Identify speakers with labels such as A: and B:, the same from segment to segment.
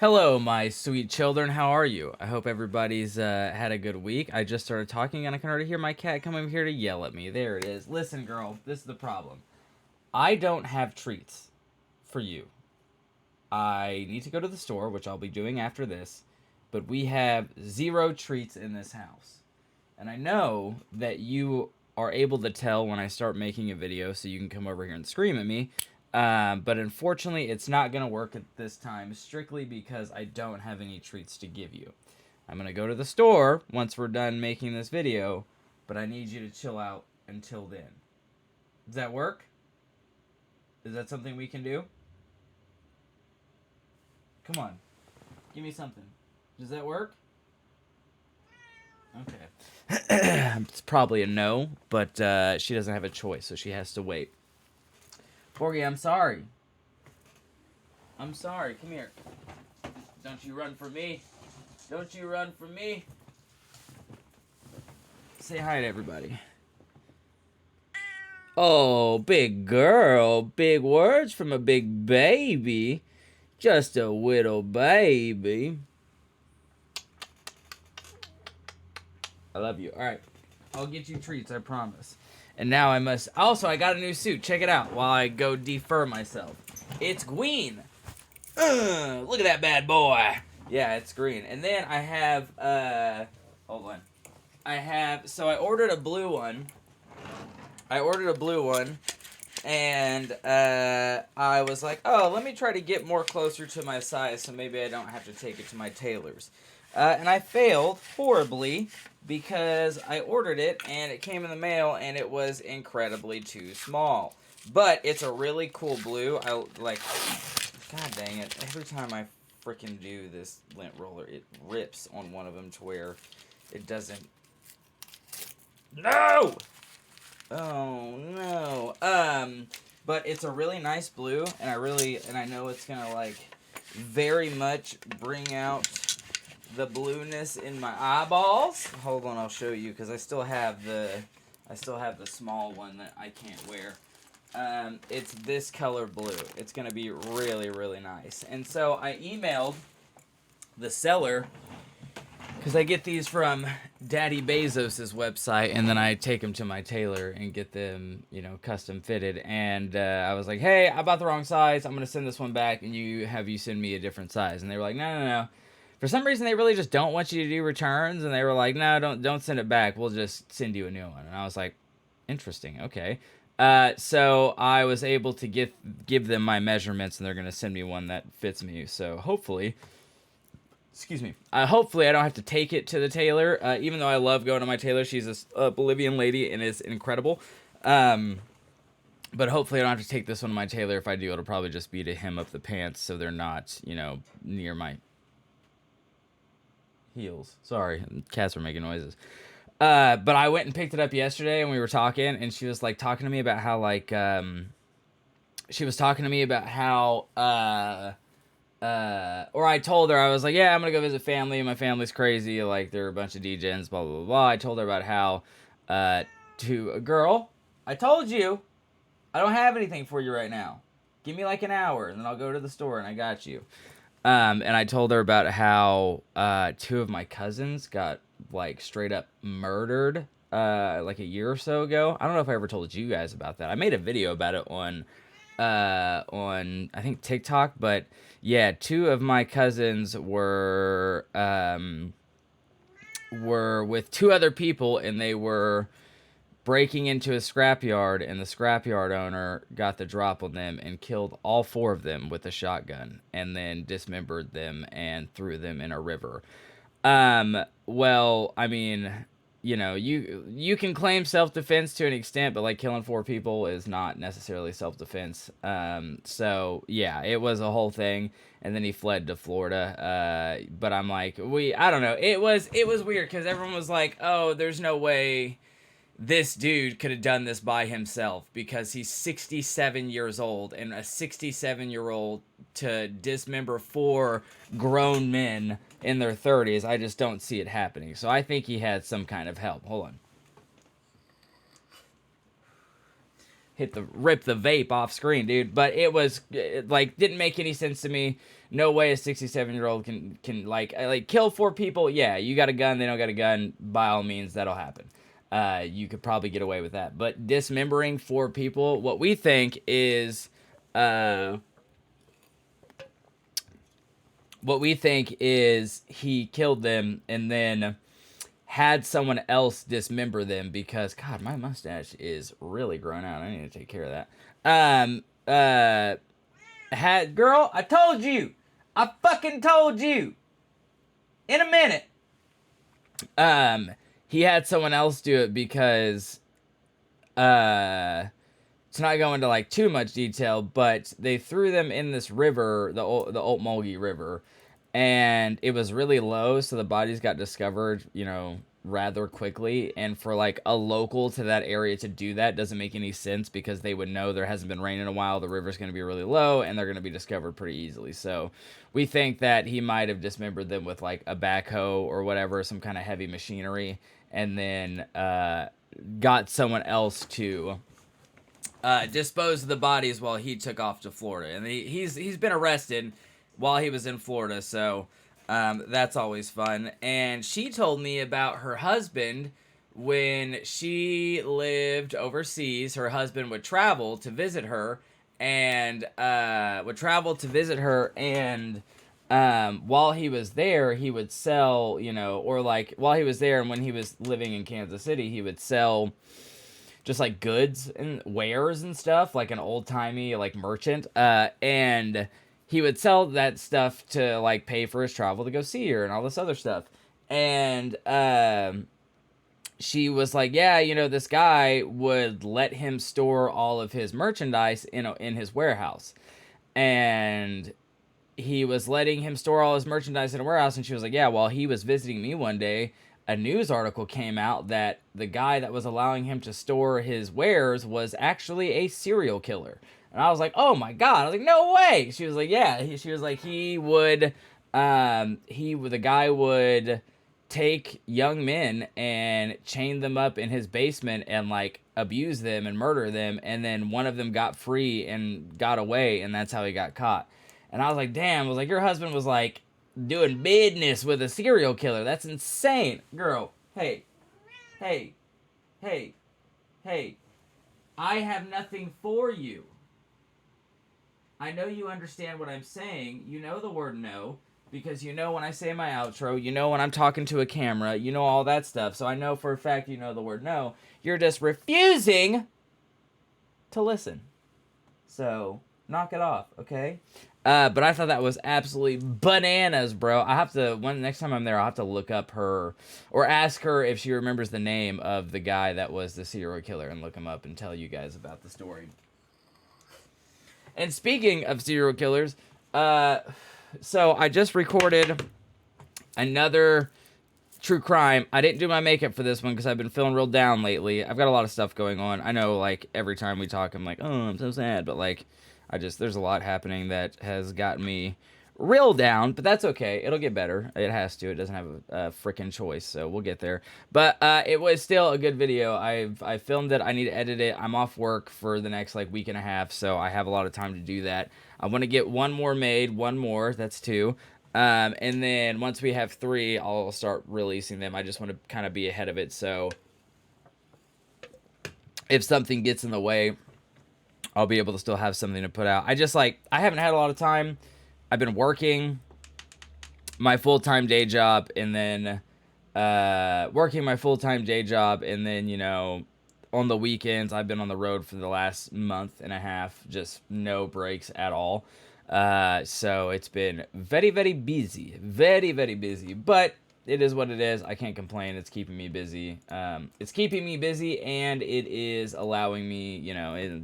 A: Hello, my sweet children. How are you? I hope everybody's had a good week. I just started talking and I can already hear my cat come over here to yell at me. There it is. Listen, girl, this is the problem. I don't have treats for you. I need to go to the store, which I'll be doing after this, but we have zero treats in this house. And I know that you are able to tell when I start making a video, so you can come over here and scream at me. But unfortunately, it's not going to work at this time, strictly because I don't have any treats to give you. I'm going to go to the store once we're done making this video, but I need you to chill out until then. Does that work? Is that something we can do? Come on. Give me something. Does that work? Okay. It's probably a no, but she doesn't have a choice, so she has to wait. Porgy, I'm sorry. I'm sorry. Come here. Don't you run from me. Don't you run from me. Say hi to everybody. Oh, big girl. Big words from a big baby. Just a little baby. I love you. All right. I'll get you treats, I promise. And now I must... Also, I got a new suit. Check it out while I go defur myself. It's green. Look at that bad boy. Yeah, it's green. And then I have... Hold on. So I ordered a blue one. And I was like, oh, let me try to get more closer to my size so maybe I don't have to take it to my tailor's. And I failed horribly because I ordered it and it came in the mail and it was incredibly too small. But it's a really cool blue. I like, god dang it, every time I freaking do this lint roller, it rips on one of them to where it doesn't. No! Oh no. But it's a really nice blue, and I know it's gonna like very much bring out the blueness in my eyeballs. Hold on, I'll show you because I still have the small one that I can't wear. It's this color blue. It's gonna be really, really nice. And so I emailed the seller because I get these from Daddy Bezos' website, and then I take them to my tailor and get them, custom fitted. And I was like, hey, I bought the wrong size. I'm gonna send this one back, and you send me a different size. And they were like, no. For some reason, they really just don't want you to do returns, and they were like, no, don't send it back. We'll just send you a new one. And I was like, interesting, okay. So I was able to give them my measurements, and they're gonna send me one that fits me. So hopefully. Excuse me. Hopefully, I don't have to take it to the tailor. Even though I love going to my tailor, she's a Bolivian lady and is incredible. But hopefully, I don't have to take this one to my tailor. If I do, it'll probably just be to hem up the pants so they're not, near my heels. Sorry, cats are making noises. But I went and picked it up yesterday, and we were talking, and she was like talking to me about how or I told her, I was like, yeah, I'm gonna go visit family. My family's crazy. Like, they're a bunch of degens, blah, blah, blah, blah. I told her about how, to a girl, I told you, I don't have anything for you right now. Give me like an hour, and then I'll go to the store, and I got you. And I told her about how, two of my cousins got, like, straight up murdered, like a year or so ago. I don't know if I ever told you guys about that. I made a video about it on I think TikTok, but yeah, two of my cousins were with two other people, and they were breaking into a scrapyard, and the scrapyard owner got the drop on them and killed all four of them with a shotgun, and then dismembered them and threw them in a river. Well, I mean, you can claim self-defense to an extent, but like killing four people is not necessarily self-defense. So yeah, it was a whole thing, and then he fled to Florida. But I'm like, I don't know. It was weird because everyone was like, oh, there's no way this dude could have done this by himself because he's 67 years old, and a 67-year-old to dismember four grown men in their 30s, I just don't see it happening. So I think he had some kind of help. Hold on. Rip the vape off screen, dude. But it was like, didn't make any sense to me. no way a 67-year-old can like kill 4 people. Yeah, you got a gun, they don't got a gun. By all means, that'll happen. You could probably get away with that. But dismembering 4 people, what we think is, he killed them and then had someone else dismember them because, God, my mustache is really grown out. I need to take care of that. Girl, I told you. I fucking told you. In a minute. He had someone else do it because, to not go into like too much detail, but they threw them in this river, the Oltmulgee River, and it was really low, so the bodies got discovered, rather quickly. And for like a local to that area to do that doesn't make any sense because they would know there hasn't been rain in a while, the river's going to be really low, and they're going to be discovered pretty easily. So we think that he might have dismembered them with like a backhoe or whatever, some kind of heavy machinery, and then got someone else to dispose of the bodies while he took off to Florida. And he's been arrested while he was in Florida, so that's always fun. And she told me about her husband. When she lived overseas, her husband would travel to visit her, and while he was there, he would sell, or like while he was there and when he was living in Kansas City, he would sell just like goods and wares and stuff, like an old-timey like merchant, and he would sell that stuff to like pay for his travel to go see her and all this other stuff. And she was like, yeah, this guy would let him store all of his merchandise in his warehouse, and he was letting him store all his merchandise in a warehouse. And she was like, yeah, while he was visiting me one day, a news article came out that the guy that was allowing him to store his wares was actually a serial killer. And I was like, oh my God. I was like, no way. She was like, yeah. She was like, the guy would take young men and chain them up in his basement and like abuse them and murder them. And then one of them got free and got away, and that's how he got caught. And I was like, damn. I was like, your husband was like doing business with a serial killer. That's insane. Girl, hey. I have nothing for you. I know you understand what I'm saying. You know the word no, because you know when I say my outro, you know when I'm talking to a camera, you know all that stuff. So I know for a fact you know the word no. You're just refusing to listen. So knock it off, okay? But I thought that was absolutely bananas, bro. Next time I'm there, I'll have to look up her, or ask her if she remembers the name of the guy that was the serial killer, and look him up and tell you guys about the story. And speaking of serial killers, so I just recorded another true crime. I didn't do my makeup for this one because I've been feeling real down lately. I've got a lot of stuff going on. I know, like, every time we talk, I'm like, oh, I'm so sad, but like, there's a lot happening that has gotten me real down, but that's okay. It'll get better. It has to. It doesn't have a freaking choice, so we'll get there. But it was still a good video. I filmed it. I need to edit it. I'm off work for the next like week and a half, so I have a lot of time to do that. I want to get one more made. One more. That's 2. And then once we have 3, I'll start releasing them. I just want to kind of be ahead of it, so if something gets in the way, I'll be able to still have something to put out. I haven't had a lot of time. I've been working my full-time day job, and then working my full-time day job, and then, on the weekends, I've been on the road for the last month and a half, just no breaks at all. So it's been very, very busy. Very, very busy. But it is what it is. I can't complain. It's keeping me busy. It's keeping me busy, and it is allowing me,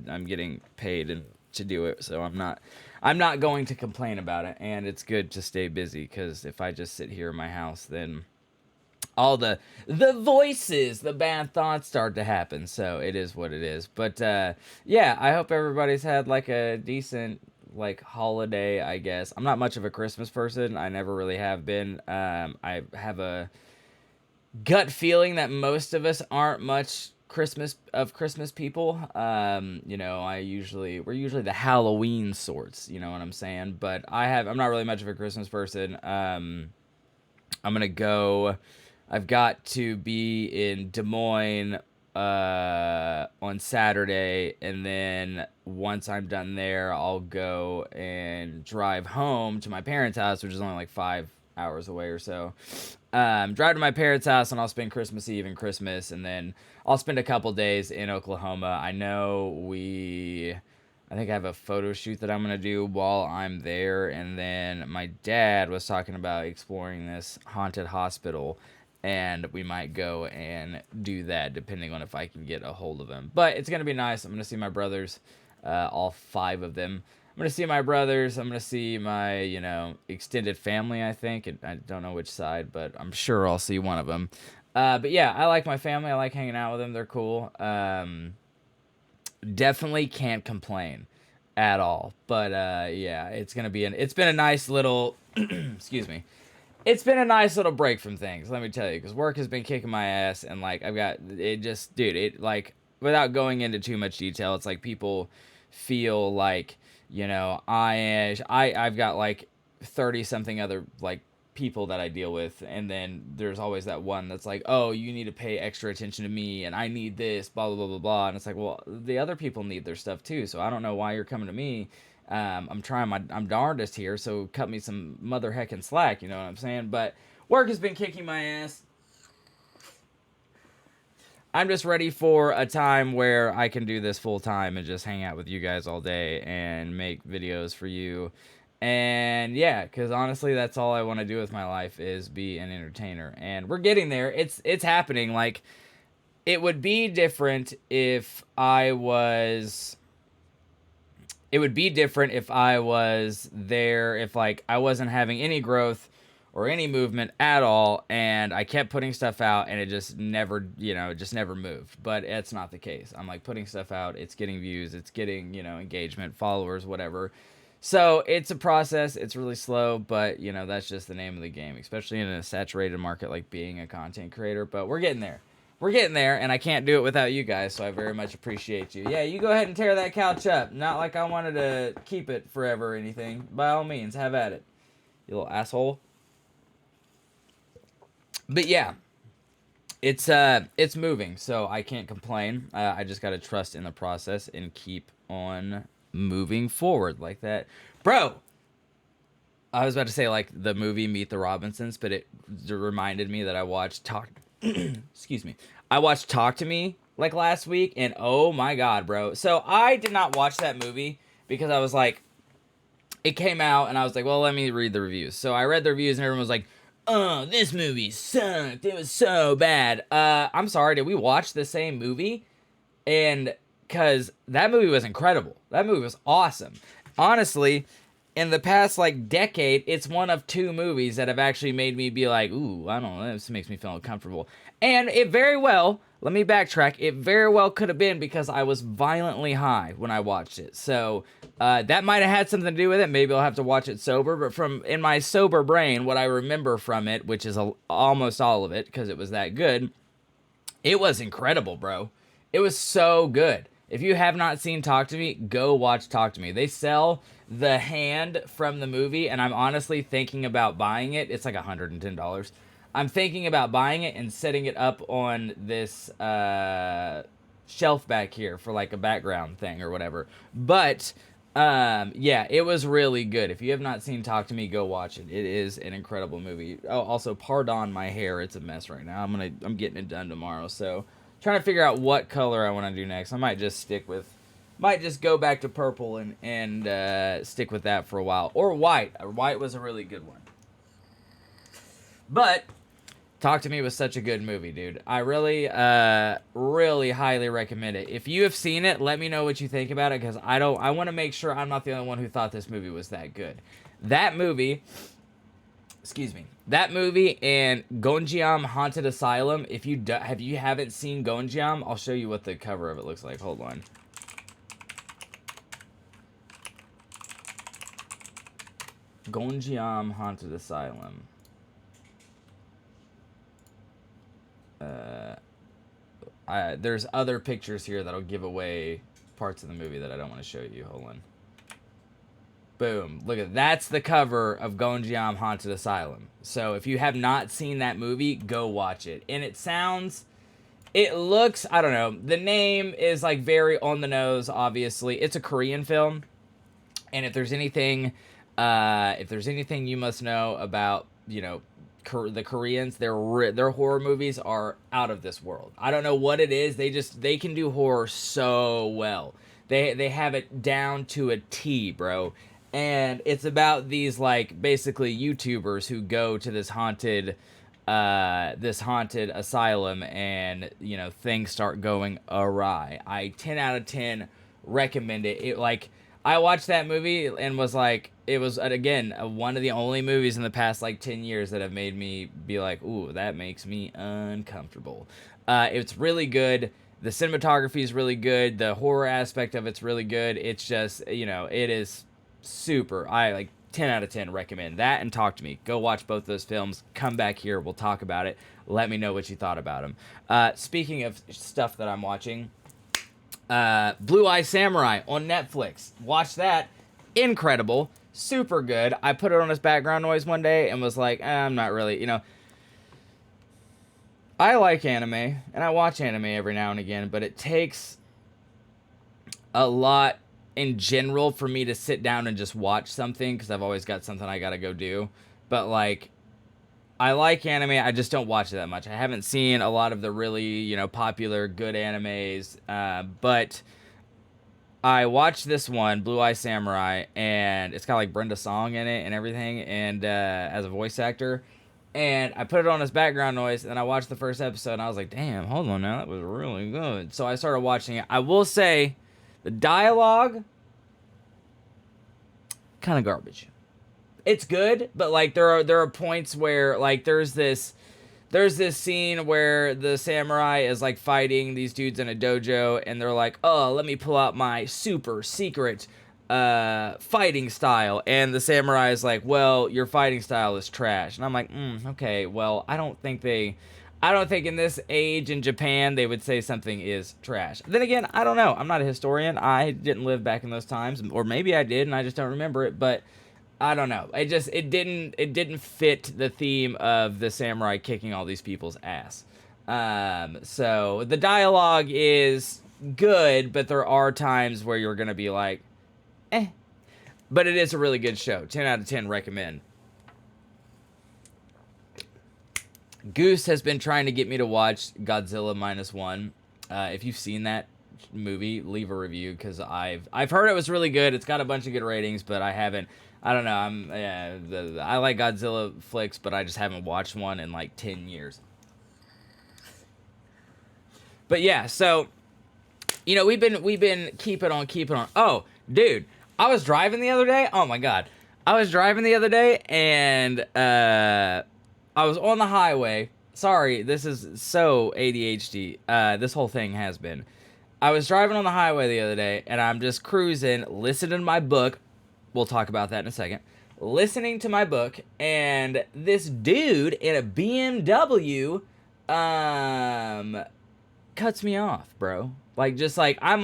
A: I'm getting paid to do it, so I'm not going to complain about it. And it's good to stay busy, because if I just sit here in my house, then all the voices, the bad thoughts start to happen. So it is what it is. But yeah, I hope everybody's had like a decent like holiday, I guess. I'm not much of a Christmas person. I never really have been. I have a gut feeling that most of us aren't much Christmas people. You know, we're usually the Halloween sorts, you know what I'm saying? But I'm not really much of a Christmas person. I'm gonna go. I've got to be in Des Moines on Saturday, and then once I'm done there, I'll go and drive home to my parents' house, which is only like 5 hours away or so. Drive to my parents' house, and I'll spend Christmas Eve and Christmas, and then I'll spend a couple days in Oklahoma. I think I have a photo shoot that I'm going to do while I'm there. And then my dad was talking about exploring this haunted hospital. And we might go and do that depending on if I can get a hold of him. But it's going to be nice. I'm going to see my brothers, all 5 of them. I'm going to see my brothers. I'm going to see my, extended family, I think. And I don't know which side, but I'm sure I'll see one of them. But yeah, I like my family. I like hanging out with them. They're cool. Definitely can't complain at all. But yeah, it's been a nice little excuse me. It's been a nice little break from things, let me tell you, because work has been kicking my ass, and like I've got it just dude, it like without going into too much detail, it's like people feel like, I've got like 30 something other like people that I deal with, and then there's always that one that's like, oh, you need to pay extra attention to me, and I need this, blah blah blah blah blah, and it's like, well, the other people need their stuff too, so I don't know why you're coming to me. I'm darndest here, so cut me some mother heckin' slack, you know what I'm saying? But work has been kicking my ass. I'm just ready for a time where I can do this full time and just hang out with you guys all day and make videos for you. And yeah, because honestly, that's all I want to do with my life is be an entertainer. And we're getting there. It's happening. Like, it would be different if I was it would be different if I was there, if like I wasn't having any growth or any movement at all, and I kept putting stuff out and it just never, it just never moved. But it's not the case. I'm like putting stuff out, it's getting views, it's getting, engagement, followers, whatever. So it's a process. It's really slow, but that's just the name of the game, especially in a saturated market like being a content creator. But we're getting there. We're getting there, and I can't do it without you guys, so I very much appreciate you. Yeah, you go ahead and tear that couch up. Not like I wanted to keep it forever or anything. By all means, have at it, you little asshole. But yeah, it's moving, so I can't complain. I just gotta trust in the process and keep on moving forward like that, bro. I was about to say like the movie Meet the Robinsons, but it reminded me that I watched excuse me. I watched Talk to Me like last week, and oh my god, bro. So I did not watch that movie because I was like, it came out, and I was like, well, let me read the reviews. So I read the reviews, and everyone was like, oh, this movie sucked. It was so bad. I'm sorry, did we watch the same movie? And because that movie was incredible. That movie was awesome. Honestly, in the past like decade, it's one of 2 movies that have actually made me be like, ooh, I don't know, this makes me feel uncomfortable. And it very well, let me backtrack, it very well could have been because I was violently high when I watched it. So that might have had something to do with it. Maybe I'll have to watch it sober, but from in my sober brain, what I remember from it, which is almost all of it because it was that good, it was incredible, bro. It was so good. If you have not seen Talk to Me, go watch Talk to Me. They sell the hand from the movie, and I'm honestly thinking about buying it. It's like $110. I'm thinking about buying it and setting it up on this shelf back here for like a background thing or whatever. But yeah, it was really good. If you have not seen Talk to Me, go watch it. It is an incredible movie. Oh, also, pardon my hair. It's a mess right now. I'm getting it done tomorrow, so trying to figure out what color I want to do next. I might just go back to purple and stick with that for a while. Or white. White was a really good one. But Talk to Me was such a good movie, dude. I really, really highly recommend it. If you have seen it, let me know what you think about it, because I want to make sure I'm not the only one who thought this movie was that good. That movie and Gonjiam Haunted Asylum. If you haven't seen Gonjiam, I'll show you what the cover of it looks like. Hold on. Gonjiam Haunted Asylum. there's other pictures here that'll give away parts of the movie that I don't want to show you. Hold on. Boom. Look at that's the cover of Gonjiam Haunted Asylum. So if you have not seen that movie, go watch it. And it looks, I don't know, the name is like very on the nose, obviously. It's a Korean film. And if there's anything you must know about, you know, the Koreans, their horror movies are out of this world. I don't know what it is. They can do horror so well. They have it down to a T, bro. And it's about these like basically YouTubers who go to this haunted asylum, and you know things start going awry. I 10 out of 10 recommend it. It like I watched that movie and was like, it was again one of the only movies in the past like 10 years that have made me be like, ooh, that makes me uncomfortable. It's really good. The cinematography is really good. The horror aspect of it's really good. It's just, you know, it is super. I like 10 out of 10 recommend that, and Talk to Me. Go watch both those films. Come back here. We'll talk about it. Let me know what you thought about them. Speaking of stuff that I'm watching, Blue Eye Samurai on Netflix. Watch that. Incredible. Super good. I put it on as background noise one day and was like, I'm not really, you know. I like anime, and I watch anime every now and again, but it takes a lot in general for me to sit down and just watch something, because I've always got something I gotta go do. But like, I like anime, I just don't watch it that much. I haven't seen a lot of the really, you know, popular good animes, but I watched this one, Blue Eye Samurai, and it's got like Brenda Song in it and everything, and as a voice actor. And I put it on as background noise, and I watched the first episode, and I was like, damn, hold on now, that was really good. So I started watching it. I will say, the dialogue, kind of garbage. It's good, but like there are points where like there's this scene where the samurai is like fighting these dudes in a dojo, and they're like, oh, let me pull out my super secret fighting style, and the samurai is like, well, your fighting style is trash. And I'm like, okay, well, I don't think in this age in Japan they would say something is trash. Then again, I don't know. I'm not a historian. I didn't live back in those times, or maybe I did and I just don't remember it, but I don't know. It didn't fit the theme of the samurai kicking all these people's ass. So the dialogue is good, but there are times where you're going to be like, eh. But it is a really good show. 10 out of 10 recommend. Goose has been trying to get me to watch Godzilla -1. If you've seen that movie, leave a review, because I've heard it was really good. It's got a bunch of good ratings, but I haven't. I don't know. I like Godzilla flicks, but I just haven't watched one in like 10 years. But yeah, so you know we've been keeping on. Oh, dude, I was driving the other day. Oh my god, I was driving the other day, and I was on the highway. Sorry, this is so ADHD. This whole thing has been. I was driving on the highway the other day, and I'm just cruising, listening to my book. We'll talk about that in a second. Listening to my book, and this dude in a BMW cuts me off, bro. Like, just like, I'm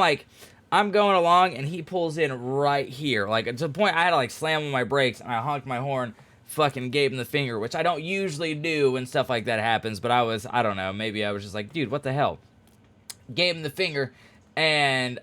A: going along, and he pulls in right here. Like, to the point I had to, like, slam on my brakes, and I honked my horn, fucking gave him the finger, which I don't usually do when stuff like that happens, but I don't know, maybe I was just like, dude, what the hell? Gave him the finger, and,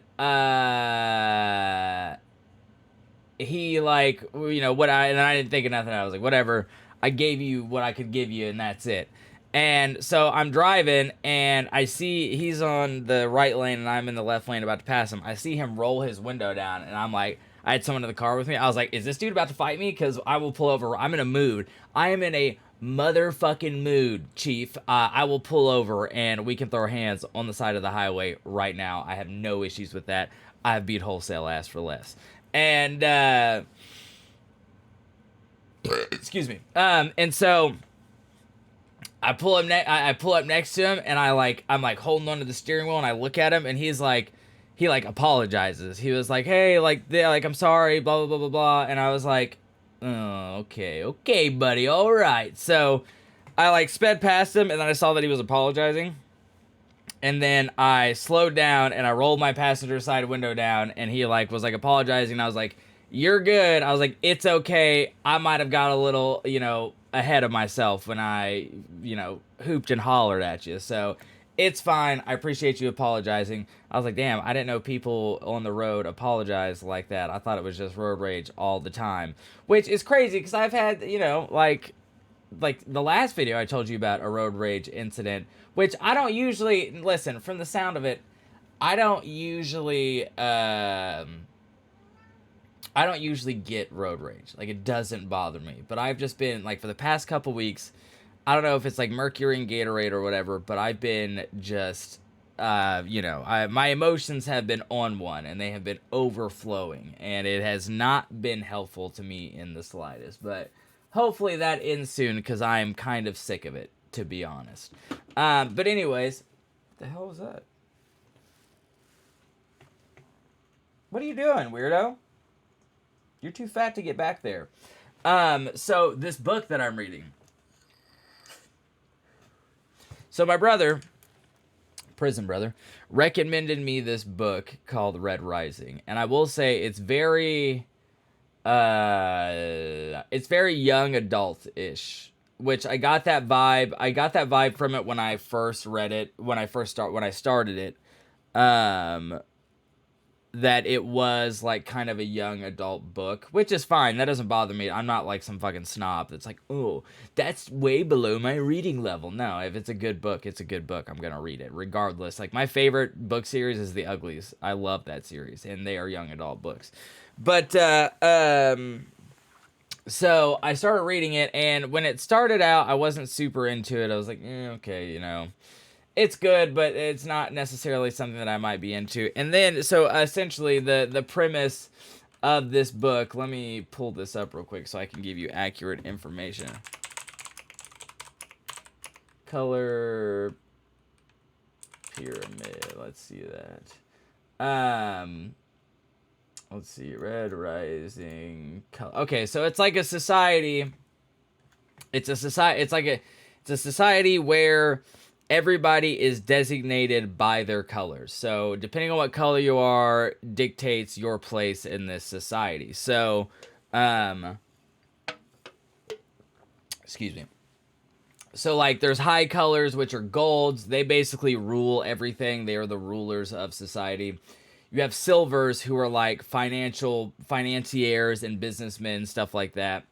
A: he, like, you know, and I didn't think of nothing. I was like, whatever, I gave you what I could give you, and that's it. And so I'm driving, and I see he's on the right lane, and I'm in the left lane about to pass him. I see him roll his window down, and I'm like, I had someone in the car with me. I was like, is this dude about to fight me? Because I will pull over. I'm in a mood. I am in a motherfucking mood, Chief. I will pull over, and we can throw our hands on the side of the highway right now. I have no issues with that. I've beat wholesale ass for less. And, excuse me. And so I pull up next to him, and I'm like holding onto the steering wheel, and I look at him, and he apologizes. He was like, hey, I'm sorry, blah, blah, blah, blah, blah. And I was like, oh, okay, buddy, all right. So I sped past him, and then I saw that he was apologizing. And then I slowed down and I rolled my passenger side window down, and he like was like apologizing. And I was like, "You're good." I was like, "It's okay. I might have got a little, ahead of myself when I, hooped and hollered at you. So it's fine. I appreciate you apologizing." I was like, "Damn, I didn't know people on the road apologize like that. I thought it was just road rage all the time," which is crazy because I've had, like the last video I told you about a road rage incident, which I don't usually listen from the sound of it. I don't usually get road rage. Like, it doesn't bother me. But I've just been like, for the past couple weeks, I don't know if it's like Mercury and Gatorade or whatever, but I've been just my emotions have been on one, and they have been overflowing, and it has not been helpful to me in the slightest. But hopefully that ends soon, because I'm kind of sick of it, to be honest. But anyways, what the hell was that? What are you doing, weirdo? You're too fat to get back there. So this book that I'm reading. So my brother, prison brother, recommended me this book called Red Rising, and I will say it's very young adult-ish, which I got that vibe from it when I first read it, when I started it, that it was like kind of a young adult book, which is fine. That doesn't bother me. I'm not like some fucking snob that's like, "Oh, that's way below my reading level." No, if it's a good book, it's a good book. I'm gonna read it regardless. Like, my favorite book series is The Uglies. I love that series, and they are young adult books. But so I started reading it, and when it started out, I wasn't super into it. I was like, okay, it's good, but it's not necessarily something that I might be into. And then, so essentially, the premise of this book, let me pull this up real quick so I can give you accurate information. Color pyramid, let's see that. Let's see, Red Rising. Okay, so it's like a society. It's a society where everybody is designated by their colors. So depending on what color you are, dictates your place in this society. So, excuse me. So, like, there's high colors, which are golds. They basically rule everything. They are the rulers of society. You have silvers, who are like financiers and businessmen, stuff like that.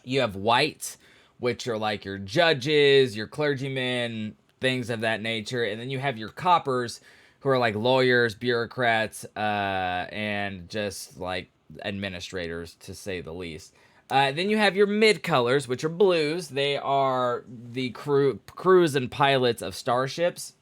A: You have whites, which are like your judges, your clergymen, things of that nature. And then you have your coppers, who are like lawyers, bureaucrats, and just like administrators, to say the least. Then you have your mid colors, which are blues. They are the crews and pilots of starships.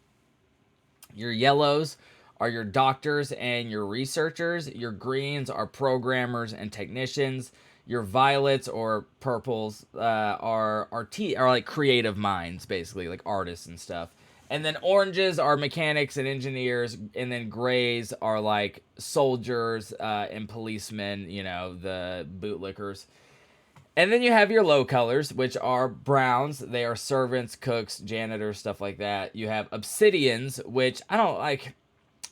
A: Your yellows are your doctors and your researchers. Your greens are programmers and technicians. Your violets or purples are like creative minds, basically, like artists and stuff. And then oranges are mechanics and engineers, and then grays are like soldiers and policemen, the bootlickers. And then you have your low colors, which are browns. They are servants, cooks, janitors, stuff like that. You have obsidians, which I don't like.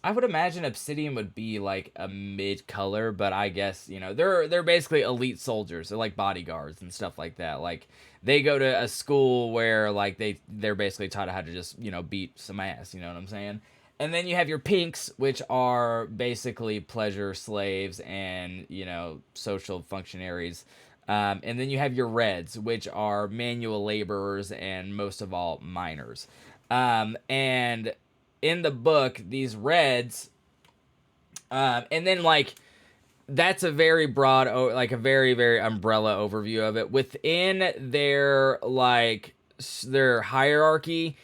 A: I would imagine obsidian would be like a mid color, but I guess, they're basically elite soldiers. They're like bodyguards and stuff like that. Like, they go to a school where like they're basically taught how to just, beat some ass, you know what I'm saying? And then you have your pinks, which are basically pleasure slaves and, social functionaries. And then you have your reds, which are manual laborers and most of all miners. And in the book, these reds, and then like, that's a very broad, like a very, very umbrella overview of it. Within their their hierarchy,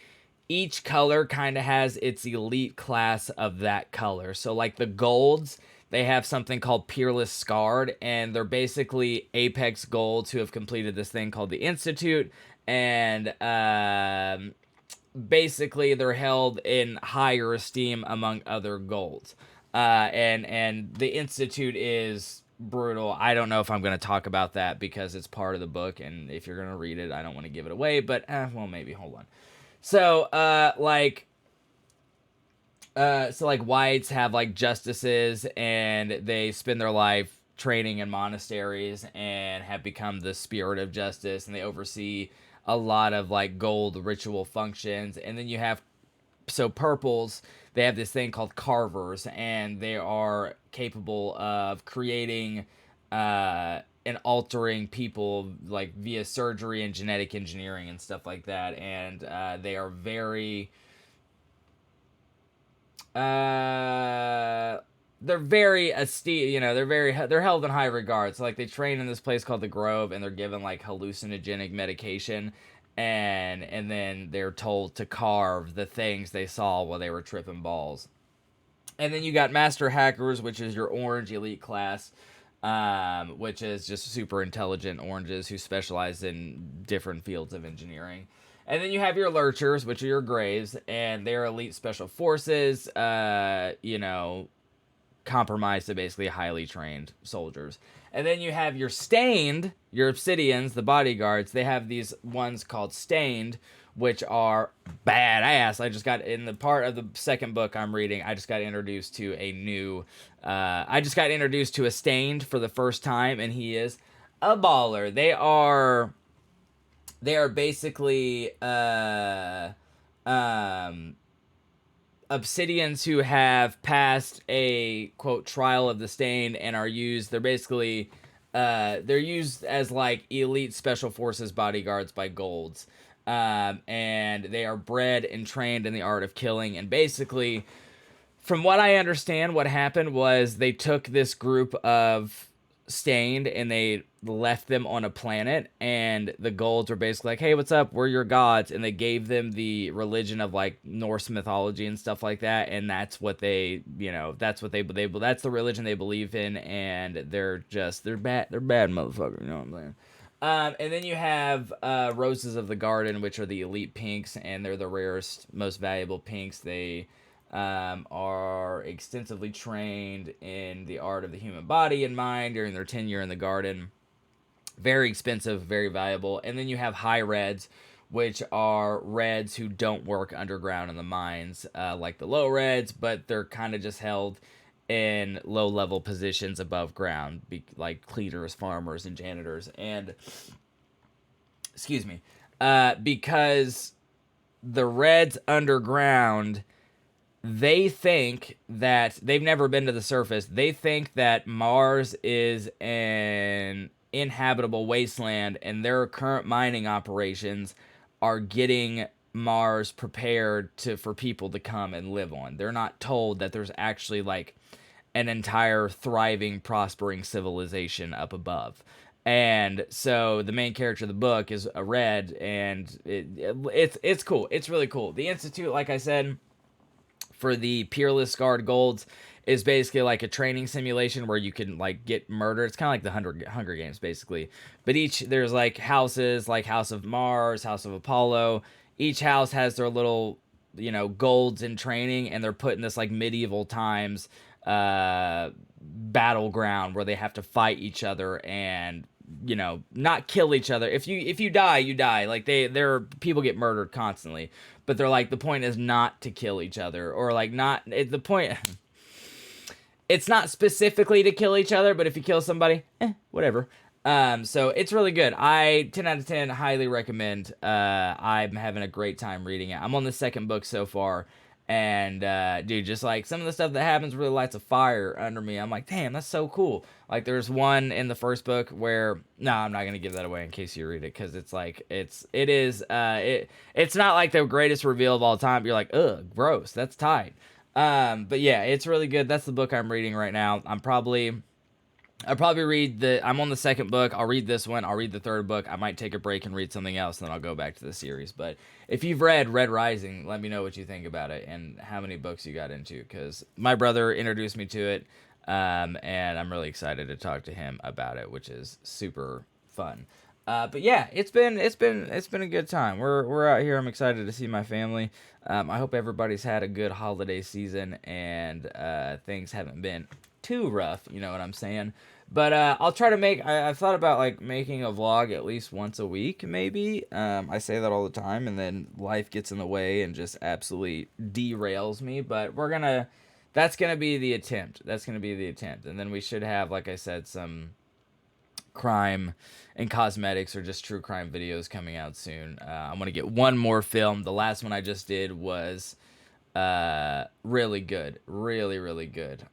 A: each color kind of has its elite class of that color. So like the golds, they have something called Peerless Scarred, and they're basically apex golds who have completed this thing called the Institute, and basically they're held in higher esteem among other golds. And the Institute is brutal. I don't know if I'm going to talk about that because it's part of the book, and if you're going to read it, I don't want to give it away, but well, maybe. Hold on. So, like, So like whites have like justices, and they spend their life training in monasteries and have become the spirit of justice, and they oversee a lot of like gold ritual functions. And then you have, so purples, they have this thing called carvers, and they are capable of creating and altering people like via surgery and genetic engineering and stuff like that. And they are very they're very esteem, they're held in high regard. So like they train in this place called the Grove, and they're given like hallucinogenic medication, and then they're told to carve the things they saw while they were tripping balls. And then you got Master Hackers, which is your orange elite class, which is just super intelligent oranges who specialize in different fields of engineering. And then you have your Lurchers, which are your grays, and they're elite special forces, compromised to basically highly trained soldiers. And then you have your Stained, your Obsidians, the bodyguards. They have these ones called Stained, which are badass. I just got, in the part of the second book I'm reading, I just got introduced to a Stained for the first time, and he is a baller. They are basically Obsidians who have passed a quote trial of the Stained and are used. They're basically they're used as like elite special forces bodyguards by Golds, and they are bred and trained in the art of killing. And basically, from what I understand, what happened was they took this group of Stained and they left them on a planet, and the Golds were basically like, hey, what's up, we're your gods, and they gave them the religion of like Norse mythology and stuff like that, and that's what they that's the religion they believe in, and they're bad motherfuckers, you know what I'm saying. And then you have Roses of the Garden, which are the elite pinks, and they're the rarest, most valuable pinks. They are extensively trained in the art of the human body and mind during their tenure in the garden. Very expensive, very valuable. And then you have High Reds, which are Reds who don't work underground in the mines like the Low Reds, but they're kind of just held in low-level positions above ground, like cleaners, farmers, and janitors. And, excuse me, because the Reds underground, they think that they've never been to the surface. They think that Mars is an inhabitable wasteland, and their current mining operations are getting Mars prepared for people to come and live on. They're not told that there's actually like an entire thriving, prospering civilization up above. And so the main character of the book is a Red, and it's cool. It's really cool. The Institute, like I said, for the Peerless Guard Golds, is basically like a training simulation where you can like get murdered. It's kind of like the Hunger Games basically. But there's like houses, like House of Mars, House of Apollo. Each house has their little, golds in training, and they're put in this like medieval times battleground where they have to fight each other and not kill each other. If you die, you die. Like people get murdered constantly, but they're like, the point is not to kill each other, or like the point. It's not specifically to kill each other, but if you kill somebody, whatever. So it's really good. 10 out of 10, highly recommend. I'm having a great time reading it. I'm on the second book so far. And, dude, just like some of the stuff that happens really lights a fire under me. I'm like, damn, that's so cool. Like, there's one in the first book where, no, I'm not going to give that away in case you read it. Cause it's like, it's not like the greatest reveal of all time. But you're like, ugh, gross. That's tight. But yeah, it's really good. That's the book I'm reading right now. I'll probably read I'm on the second book. I'll read this one. I'll read the third book. I might take a break and read something else, and then I'll go back to the series. But if you've read Red Rising, let me know what you think about it and how many books you got into, because my brother introduced me to it, and I'm really excited to talk to him about it, which is super fun. But yeah, it's been a good time. We're out here. I'm excited to see my family. I hope everybody's had a good holiday season, and things haven't been too rough. You know what I'm saying? But I'll try to make. I've thought about like making a vlog at least once a week, maybe. I say that all the time, and then life gets in the way and just absolutely derails me. But we're gonna. That's gonna be the attempt. That's gonna be the attempt, and then we should have, like I said, some crime and cosmetics or just true crime videos coming out soon. I'm gonna get one more film. The last one I just did was really good, really good.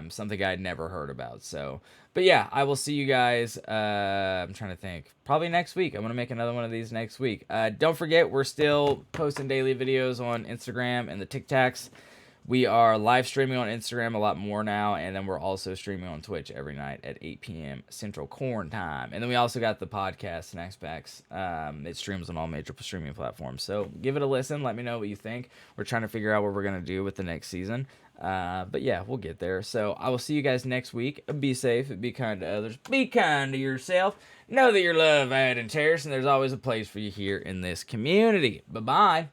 A: Something I'd never heard about. So, but yeah, I will see you guys. I'm trying to think, probably next week. I'm gonna make another one of these next week. Don't forget, we're still posting daily videos on Instagram and the TikToks. We are live streaming on Instagram a lot more now, and then we're also streaming on Twitch every night at 8 p.m. Central Corn Time. And then we also got the podcast, Snacks Packs. It streams on all major streaming platforms. So give it a listen. Let me know what you think. We're trying to figure out what we're going to do with the next season. But yeah, we'll get there. So I will see you guys next week. Be safe. Be kind to others. Be kind to yourself. Know that you're loved, and cherished, and there's always a place for you here in this community. Bye-bye.